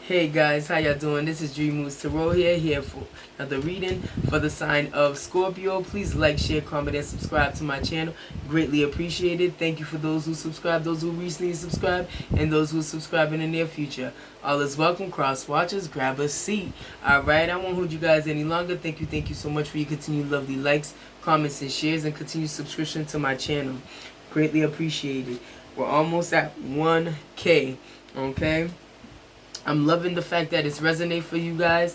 Hey guys, how y'all doing? This is Dream Moves Tarot here for another reading for the sign of Scorpio. Please like, share, comment, and subscribe to my channel. Greatly appreciated. Thank you for those who subscribe, those who recently subscribed, and those who subscribe in the near future. All is welcome. Cross watchers, grab a seat. Alright, I won't hold you guys any longer. Thank you so much for your continued lovely likes, comments, and shares, and continued subscription to my channel. Greatly appreciated. We're almost at 1K. Okay? I'm loving the fact that it's resonate for you guys,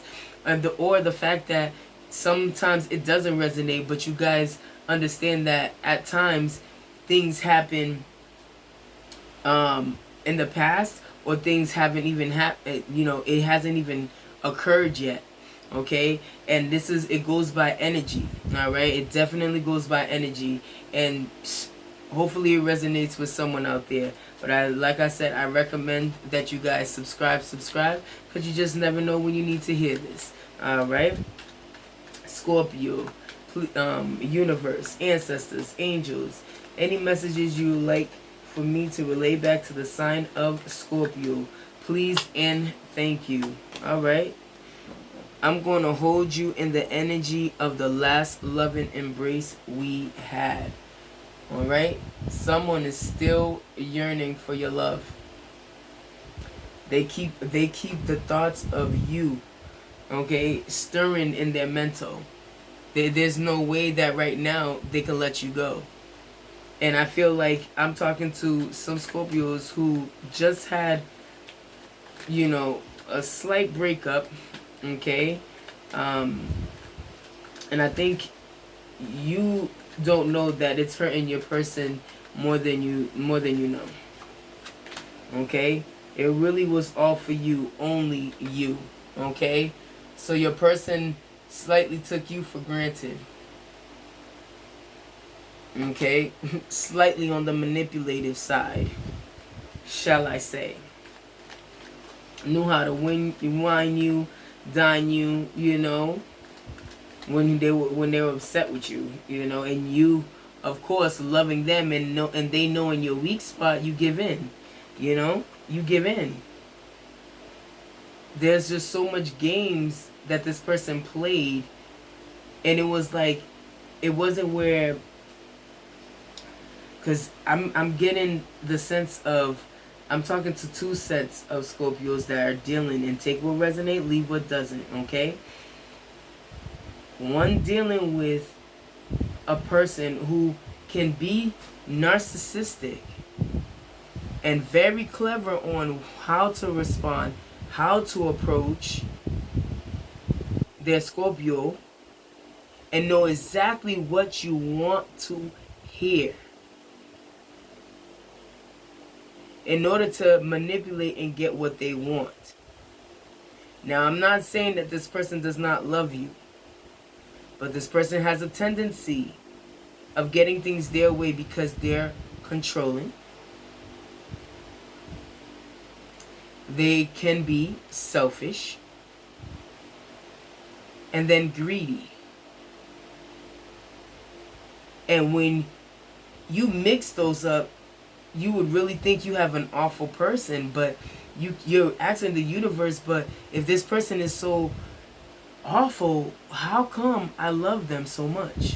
or the fact that sometimes it doesn't resonate, but you guys understand that at times things happen in the past, or things haven't even happened. It hasn't even occurred yet. Okay, and it goes by energy. All right, it definitely goes by energy, and hopefully it resonates with someone out there. But like I said, I recommend that you guys subscribe, because you just never know when you need to hear this. Alright? Scorpio, universe, ancestors, angels, any messages you would like for me to relay back to the sign of Scorpio, please and thank you. Alright? I'm going to hold you in the energy of the last loving embrace we had. Alright? Someone is still yearning for your love. They keep the thoughts of you, okay, stirring in their mental. There's no way that right now they can let you go. And I feel like I'm talking to some Scorpios who just had, a slight breakup, okay? And I think you don't know that it's hurting your person more than you know. Okay? It really was all for you, only you. Okay? So your person slightly took you for granted. Okay? Slightly on the manipulative side, shall I say. Knew how to wine you, dine you, when they were upset with you, and you, of course, loving them and they knowing your weak spot, you give in, you give in. There's just so much games that this person played, and it was like, it wasn't where, because I'm getting the sense of, I'm talking to two sets of Scorpios that are dealing, and take what resonate, leave what doesn't, okay? One dealing with a person who can be narcissistic and very clever on how to respond, how to approach their Scorpio, and know exactly what you want to hear in order to manipulate and get what they want. Now, I'm not saying that this person does not love you, but this person has a tendency of getting things their way because they're controlling. They can be selfish. And then greedy. And when you mix those up, you would really think you have an awful person, but you're asking the universe, but if this person is so awful, how come I love them so much?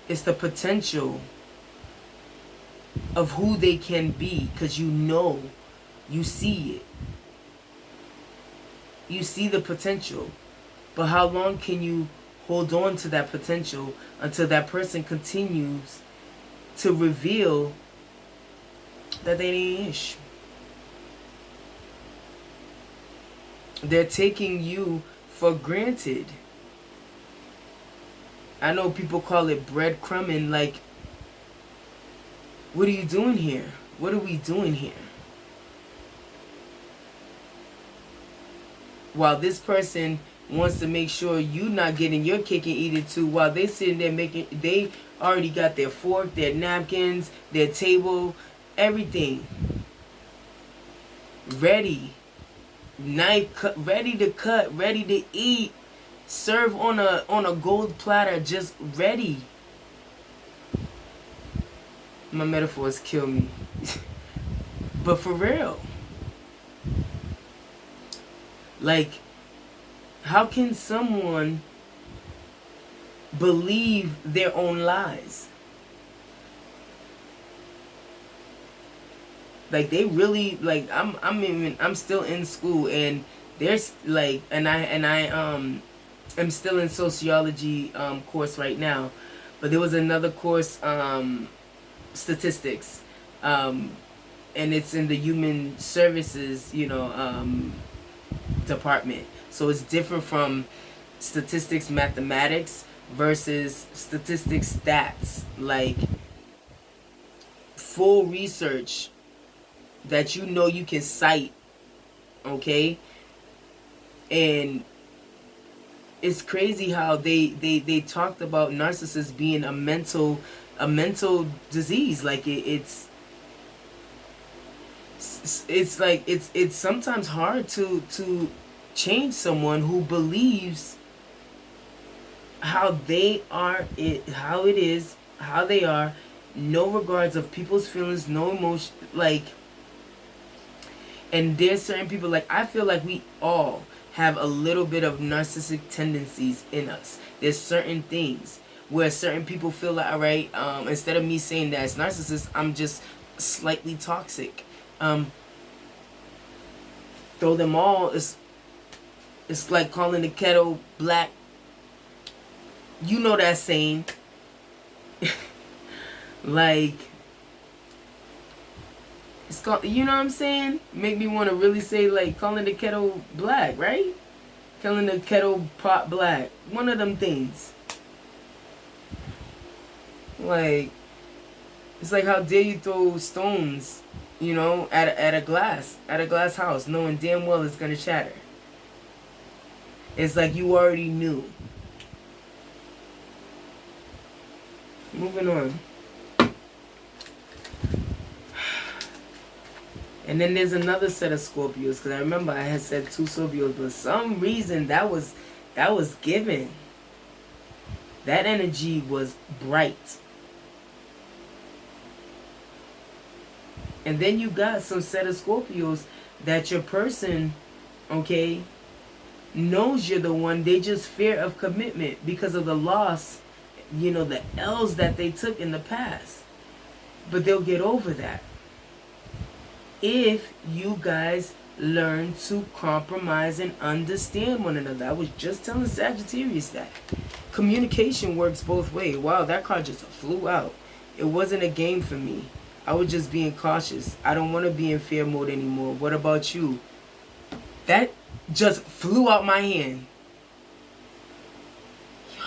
It's the potential of who they can be, because you see it. You see the potential. But how long can you hold on to that potential until that person continues to reveal that they ain't ish? They're taking you for granted. I know people call it breadcrumbing, like, what are you doing here? What are we doing here? While this person wants to make sure you not getting your cake and eat it too, while they sitting there they already got their fork, their napkins, their table, everything ready. Knife cut, ready to cut, ready to eat, serve on a gold platter, just ready. My metaphors kill me. But for real, Like, how can someone believe their own lies? Like, they really, like, I'm still in school, and there's like, and I am still in sociology course right now, but there was another course, statistics, um and it's in the human services, department. So it's different from statistics mathematics versus statistics stats, like full research that you can cite, okay? And it's crazy how they talked about narcissists being a mental disease. Like, it's like it's sometimes hard to change someone who believes how they are, how it is, how they are, no regards of people's feelings, no emotion, like. And there's certain people, like, I feel like we all have a little bit of narcissistic tendencies in us. There's certain things where certain people feel like, all right, instead of me saying that it's narcissist, I'm just slightly toxic. Throw them all, it's like calling the kettle black. You know that saying. Like, it's called, you know what I'm saying? Make me want to really say, like, calling the kettle black, right? Calling the kettle pot black. One of them things. Like, it's like, how dare you throw stones, at a glass house, knowing damn well it's gonna shatter. It's like you already knew. Moving on. And then there's another set of Scorpios, because I remember I had said 2 Scorpios, but for some reason that was given. That energy was bright. And then you got some set of Scorpios that your person, okay, knows you're the one. They just fear of commitment because of the loss, the L's that they took in the past. But they'll get over that if you guys learn to compromise and understand one another. I was just telling Sagittarius that communication works both ways. Wow, that card just flew out. It wasn't a game for me. I was just being cautious. I don't want to be in fear mode anymore. What about you? That just flew out my hand. Yo.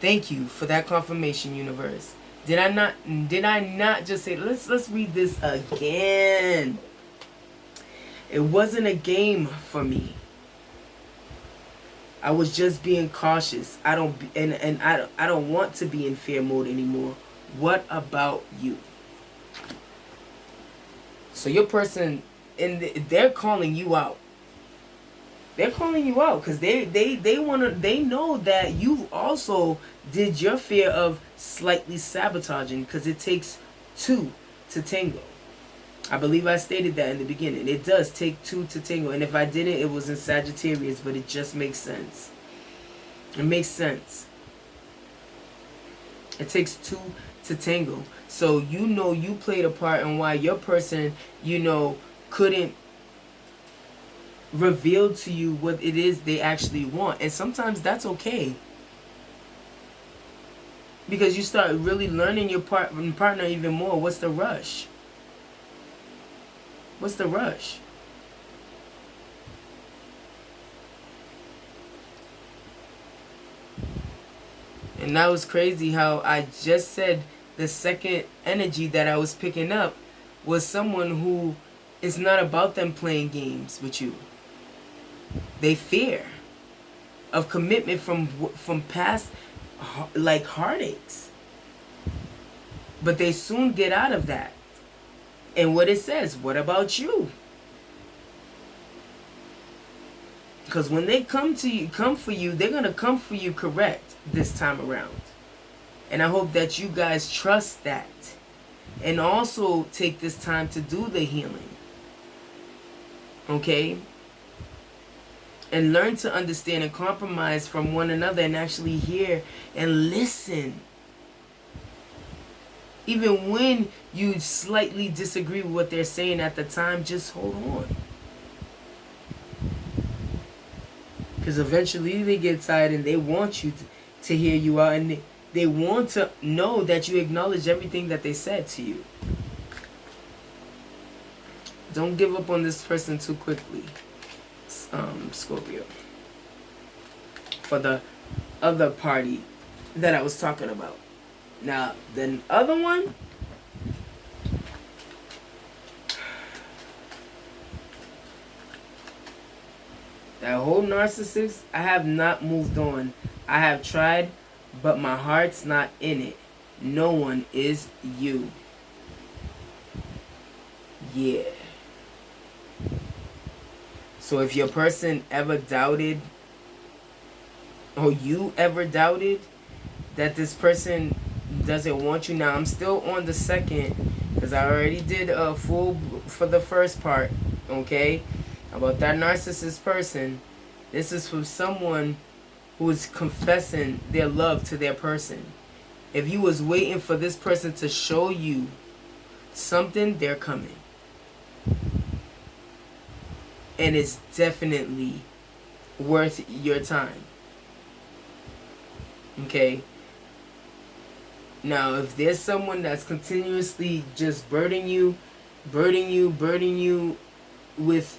Thank you for that confirmation, universe. Did I not just say, let's read this again? It wasn't a game for me. I was just being cautious. I don't want to be in fear mode anymore. What about you? So your person, they're calling you out. They're calling you out because they know that you also did your fear of slightly sabotaging, because it takes 2 to tango. I believe I stated that in the beginning. It does take 2 to tango, and if I didn't, it was in Sagittarius, but it just makes sense. It makes sense. It takes 2 to tango. So you played a part in why your person, couldn't reveal to you what it is they actually want. And sometimes that's okay. Because you start really learning your partner even more. What's the rush? What's the rush? And that was crazy how I just said the second energy that I was picking up was someone who is not about them playing games with you. They fear of commitment from past, like, heartaches. But they soon get out of that. And what it says, what about you? Because when they come for you, they're going to come for you correct this time around. And I hope that you guys trust that. And also take this time to do the healing. Okay? And learn to understand and compromise from one another and actually hear and listen. Even when you slightly disagree with what they're saying at the time, just hold on. Because eventually they get tired and they want you to hear you out, and they want to know that you acknowledge everything that they said to you. Don't give up on this person too quickly, Scorpio. For the other party that I was talking about. Now, the other one, that whole narcissist, I have not moved on. I have tried, but my heart's not in it. No one is you. Yeah. So if your person ever doubted, or you ever doubted that this person doesn't want you, now I'm still on the second, because I already did a full for the first part, okay, about that narcissist person. This is from someone who is confessing their love to their person. If you was waiting for this person to show you something, they're coming. And it's definitely worth your time. Okay? Now, if there's someone that's continuously just burdening you with,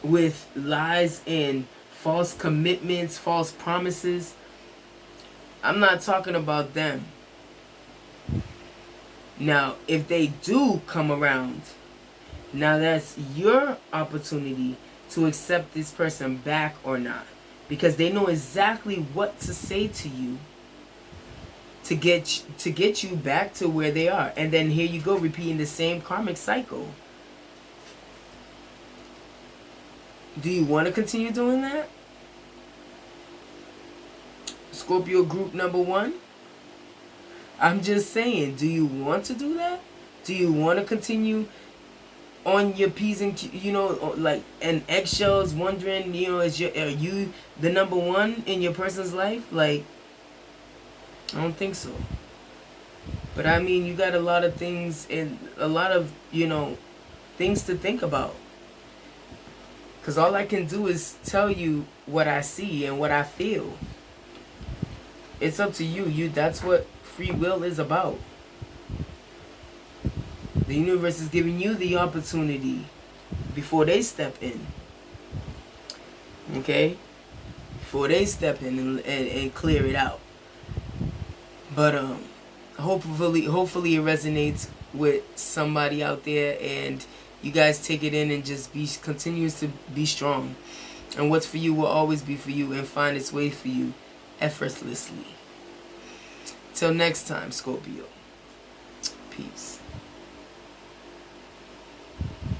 with lies and false commitments, false promises, I'm not talking about them. Now, if they do come around, now that's your opportunity to accept this person back or not. Because they know exactly what to say to you to get you back to where they are. And then here you go, repeating the same karmic cycle. Do you want to continue doing that? Scorpio group number 1? I'm just saying, do you want to do that? Do you want to continue on your P's and Q's, like, and eggshells, wondering, are you the number one in your person's life? Like, I don't think so. But I mean, you got a lot of things and a lot of, things to think about. Because all I can do is tell you what I see and what I feel. It's up to you. That's what free will is about. The universe is giving you the opportunity before they step in. Okay? Before they step in and clear it out. But hopefully it resonates with somebody out there, and you guys take it in and just continues to be strong. And what's for you will always be for you and find its way for you effortlessly. Till next time, Scorpio. Peace.